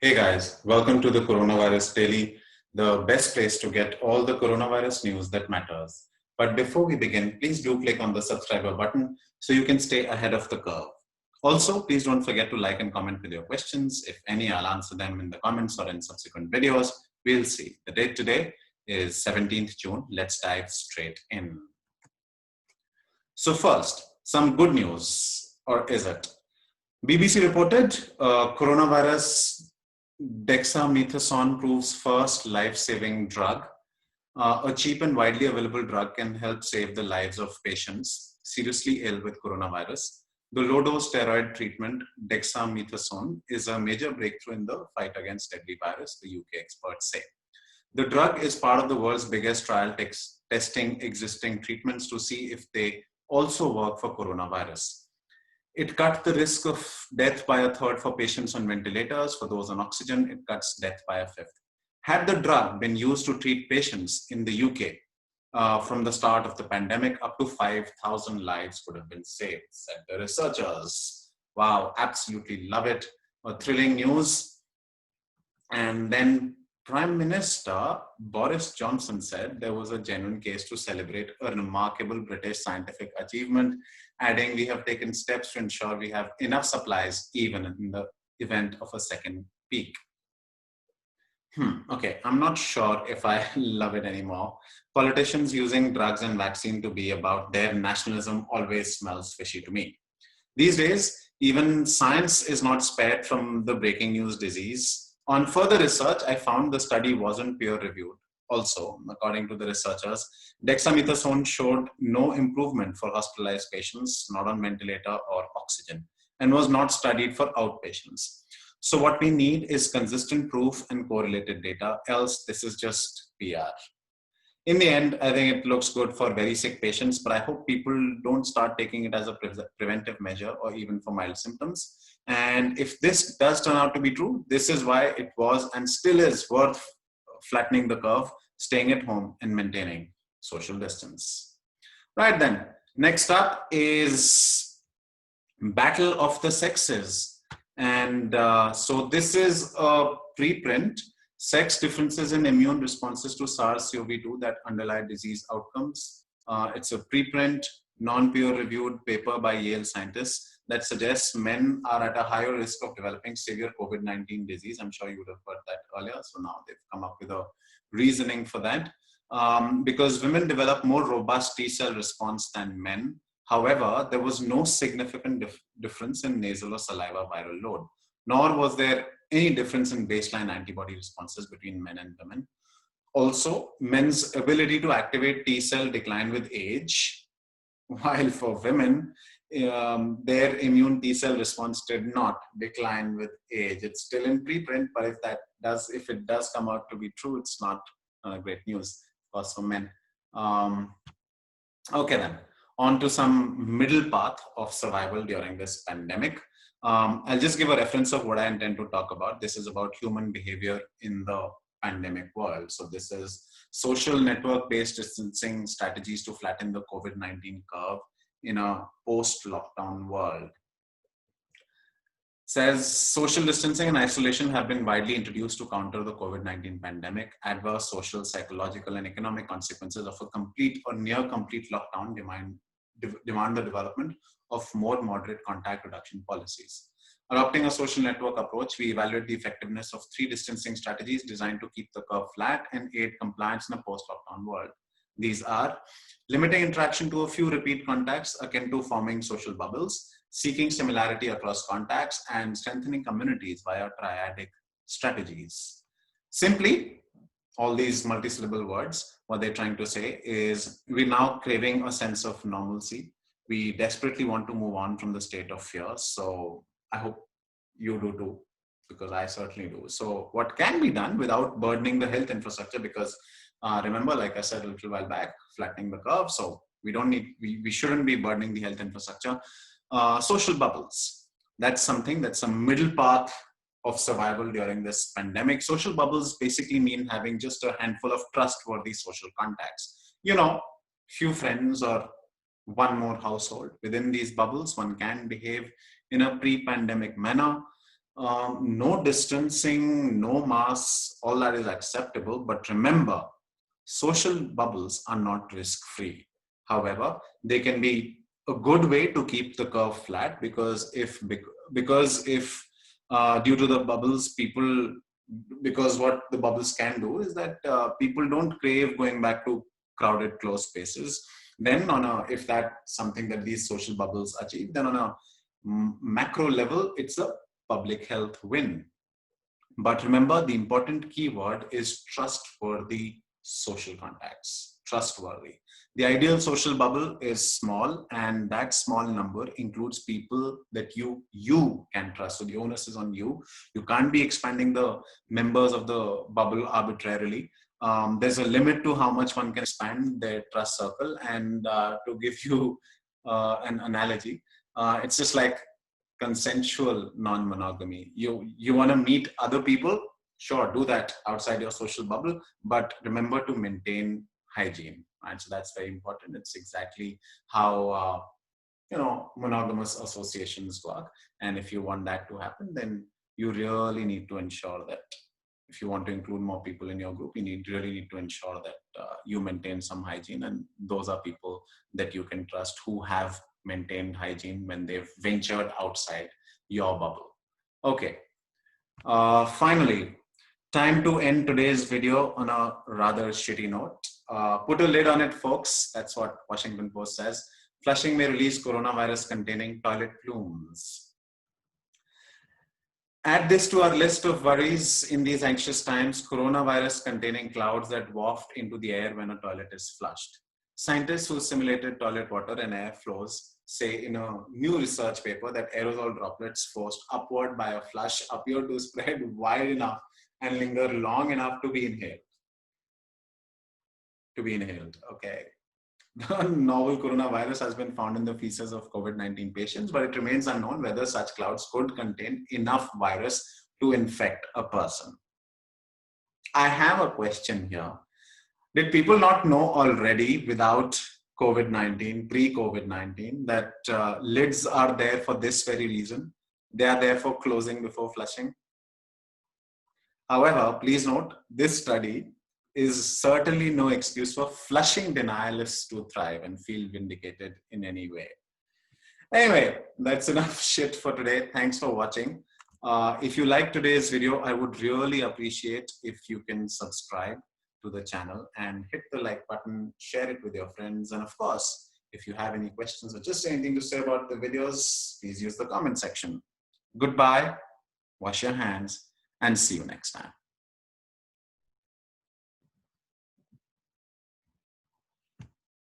Hey guys, welcome to the Coronavirus Daily, the best place to get all the coronavirus news that matters. But before we begin, please do click on the subscriber button so you can stay ahead of the curve. Also, please don't forget to like and comment with your questions. If any, I'll answer them in the comments or in subsequent videos. We'll see. The date today is 17th June. Let's dive straight in. So first, some good news, or is it? BBC reported coronavirus dexamethasone proves first life-saving drug. A cheap and widely available drug can help save the lives of patients seriously ill with coronavirus. The low-dose steroid treatment, dexamethasone, is a major breakthrough in the fight against deadly virus, the UK experts say. The drug is part of the world's biggest trial testing existing treatments to see if they also work for coronavirus. It cut the risk of death by a third for patients on ventilators. For those on oxygen, it cuts death by a fifth. Had the drug been used to treat patients in the UK from the start of the pandemic, up to 5,000 lives would have been saved, said the researchers. Wow, absolutely love it. Thrilling news. And then Prime Minister Boris Johnson said there was a genuine case to celebrate a remarkable British scientific achievement, adding, "We have taken steps to ensure we have enough supplies even in the event of a second peak." Okay, I'm not sure if I love it anymore. Politicians using drugs and vaccine to be about their nationalism always smells fishy to me. These days, even science is not spared from the breaking news disease. On further research, I found the study wasn't peer-reviewed. Also, according to the researchers, dexamethasone showed no improvement for hospitalized patients, not on ventilator or oxygen, and was not studied for outpatients. So what we need is consistent proof and correlated data, else this is just PR. In the end, I think it looks good for very sick patients, but I hope people don't start taking it as a preventive measure or even for mild symptoms. And if this does turn out to be true, this is why it was and still is worth flattening the curve, staying at home and maintaining social distance. Right then, next up is Battle of the Sexes. And so this is a preprint. Sex differences in immune responses to SARS-CoV-2 that underlie disease outcomes. It's a preprint, non-peer-reviewed paper by Yale scientists that suggests men are at a higher risk of developing severe COVID-19 disease. I'm sure you would have heard that earlier. So now they've come up with a reasoning for that. Because women develop more robust T-cell response than men. However, there was no significant difference in nasal or saliva viral load, nor was there any difference in baseline antibody responses between men and women. Also, men's ability to activate T-cell declined with age, while for women, their immune T-cell response did not decline with age. It's still in preprint, but if it does come out to be true, it's not great news, of course, for men. Okay then, on to some middle path of survival during this pandemic. I'll just give a reference of what I intend to talk about. This is about human behavior in the pandemic world. So this is social network-based distancing strategies to flatten the COVID-19 curve in a post-lockdown world. It says social distancing and isolation have been widely introduced to counter the COVID-19 pandemic. Adverse social, psychological, and economic consequences of a complete or near complete lockdown demand the development of more moderate contact reduction policies. Adopting a social network approach, we evaluate the effectiveness of 3 distancing strategies designed to keep the curve flat and aid compliance in a post-lockdown world. These are limiting interaction to a few repeat contacts akin to forming social bubbles, seeking similarity across contacts, and strengthening communities via triadic strategies. Simply, all these multisyllable words, what they're trying to say is we're now craving a sense of normalcy. We desperately want to move on from the state of fear. So I hope you do too, because I certainly do. So what can be done without burdening the health infrastructure? Because remember, like I said a little while back, flattening the curve. So we shouldn't be burdening the health infrastructure. Social bubbles. That's something that's a middle path of survival during this pandemic. Social bubbles basically mean having just a handful of trustworthy social contacts. Few friends or one more household. Within these bubbles, one can behave in a pre-pandemic manner. No distancing, no masks, all that is acceptable. But remember, social bubbles are not risk-free. However, they can be a good way to keep the curve flat, because if due to the bubbles, because what the bubbles can do is that people don't crave going back to crowded, closed spaces. Then if that's something that these social bubbles achieve, then on a macro level, it's a public health win. But remember, the important keyword is trustworthy social contacts. Trustworthy. The ideal social bubble is small, and that small number includes people that you can trust. So the onus is on you. You can't be expanding the members of the bubble arbitrarily. There's a limit to how much one can expand their trust circle. And to give you an analogy, it's just like consensual non-monogamy. You want to meet other people, sure, do that outside your social bubble, but remember to maintain hygiene, right? So that's very important. It's exactly how monogamous associations work. And if you want that to happen, then you really need to ensure that if you want to include more people in your group, you really need to ensure that you maintain some hygiene, and those are people that you can trust who have maintained hygiene when they've ventured outside your bubble. Okay, finally, time to end today's video on a rather shitty note. Put a lid on it, folks. That's what Washington Post says. Flushing may release coronavirus containing toilet plumes. Add this to our list of worries in these anxious times: coronavirus containing clouds that waft into the air when a toilet is flushed. Scientists who simulated toilet water and air flows say in a new research paper that aerosol droplets forced upward by a flush appear to spread wide enough and linger long enough to be inhaled. Okay. The novel coronavirus has been found in the feces of COVID-19 patients, but it remains unknown whether such clouds could contain enough virus to infect a person. I have a question here. Did people not know already, without COVID-19, pre-COVID-19, that lids are there for this very reason? They are there for closing before flushing. However, please note, this study is certainly no excuse for flushing denialists to thrive and feel vindicated in any way. Anyway, that's enough shit for today. Thanks for watching. If you like today's video, I would really appreciate if you can subscribe to the channel and hit the like button, share it with your friends. And of course, if you have any questions or just anything to say about the videos, please use the comment section. Goodbye, wash your hands, and see you next time.